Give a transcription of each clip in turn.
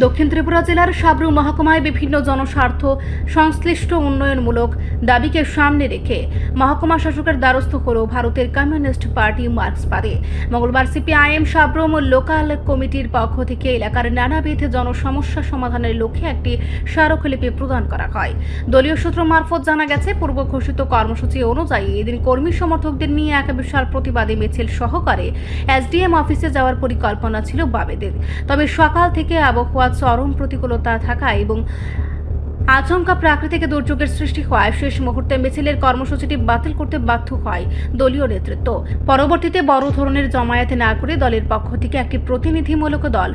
দক্ষিণ ত্রিপুরা জেলার সাবরু মহকুমায় বিভিন্ন জনস্বার্থ সংশ্লিষ্ট উন্নয়নমূলক দাবিকে সামনে রেখে মহকুমা শাসকের দ্বারস্থ হল ভারতের কমিউনিস্ট পার্টি মার্ক্সবাদী। মঙ্গলবার সিপিআইএম সাবরুম লোকাল কমিটির পক্ষ থেকে এলাকার নানাবিধ জনসমস্যা সমাধানের লক্ষ্যে একটি স্মারকলিপি প্রদান করা হয়। দলীয় সূত্র মারফত জানা গেছে, পূর্ব ঘোষিত কর্মসূচি অনুযায়ী এদিন কর্মী সমর্থকদের নিয়ে এক বিশাল প্রতিবাদী মিছিল সহকারে এসডিএম অফিসে যাওয়ার পরিকল্পনা ছিল বাবেদের। তবে সকাল থেকে আবহাওয়া চরম প্রতিকূলতা থাকায় এবং আচমকা প্রাকৃতিক দুর্যোগের সৃষ্টি হওয়ায় শেষ মুহূর্তে মিছিলের কর্মসূচিটি বাতিল করতে বাধ্য হয় দলীয় নেতৃত্ব। পরবর্তীতে বড় ধরনের জমায়েত না করে দলের পক্ষ থেকে একটি প্রতিনিধিমূলক দল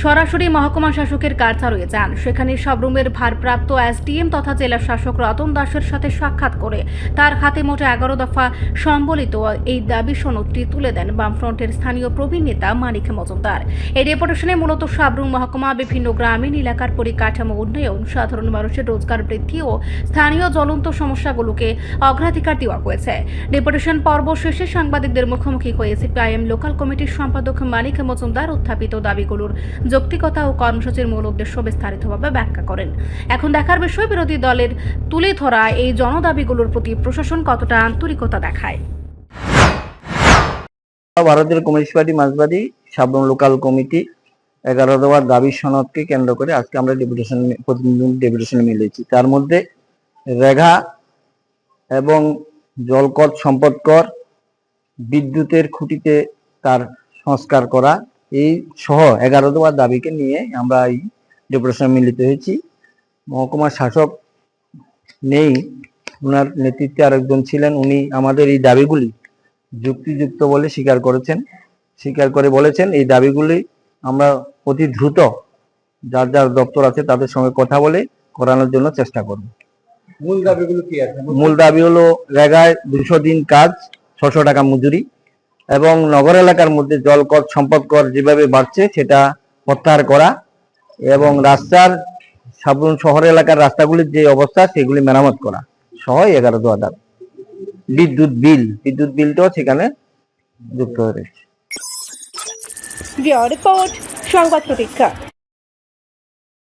সরাসরি মহকুমা শাসকের কার্যালয়ে যান। সেখানে সাবরুমের ভারপ্রাপ্ত এসডিএম তথা জেলা শাসক রতন দাসের সাথে সাক্ষাৎ করে তার হাতে মোটে 11 দফা সম্বলিত এই দাবি সনদটি তুলে দেন বামফ্রন্টের স্থানীয় প্রবীণ নেতা মানিক মজুমদার। এই ডেপুটেশনে মূলত সাবরুম মহকুমা বিভিন্ন গ্রামীণ এলাকার পরিকাঠামো উন্নয়ন, সাধারণ মানুষের রোজগার বৃদ্ধি ও স্থানীয় জ্বলন্ত সমস্যাগুলোকে অগ্রাধিকার দেওয়া হয়েছে। ডেপুটেশন পর্ব শেষে সাংবাদিকদের মুখোমুখি হয়ে সিপিআইএম লোকাল কমিটির সম্পাদক মানিক মজুমদার উত্থাপিত দাবিগুলোর যৌক্তিকতা ও কর্মসূচির মূল উদ্দেশ্য বিস্তারিতভাবে ব্যাখ্যা করেন। এখন দেখার বিষয়, বিরোধী দলের তুলে ধরা এই জনদাবিগুলোর প্রতি প্রশাসন কতটা আন্তরিকতা দেখায়। ভারতের কমিউনিস্ট পার্টি মার্ক্সবাদী সাবরুম লোকাল কমিটি 11 দফার দাবি সনদকে কেন্দ্র করে আজকে আমরা ডেপুটেশন মিলেছি। তার মধ্যে রেগা এবং জলকর সম্পদ কর, বিদ্যুতের খুঁটিতে তার সংস্কার করা, এই সহ 11 দফার দাবিকে নিয়ে আমরা এই ডেপুটেশনে মিলিত হয়েছি। মহকুমা শাসক নেই, ওনার নেতৃত্বে আরেকজন ছিলেন, উনি আমাদের এই দাবিগুলি যুক্তিযুক্ত বলে স্বীকার করে বলেছেন এই দাবিগুলি আমরা অতি দ্রুত যার যার দপ্তর আছে তাদের সঙ্গে কথা বলে করানোর জন্য চেষ্টা করব। মূল দাবিগুলো কি আছে? মূল দাবি হলো রেগায় 200 দিন কাজ, 600 টাকা মজুরি এবং নগর এলাকার মধ্যে জল কর সম্পদ কর যেভাবে বাড়ছে সেটা প্রত্যাহার করা এবং রাস্তার সাবরুম শহর এলাকার রাস্তাগুলির যে অবস্থা সেগুলি মেরামত করা সহ 11 দফা দাবি। বিদ্যুৎ বিলটাও সেখানে যুক্ত হয়ে রয়েছে। রিপোর্ট সংবাদ প্রতীক্ষা।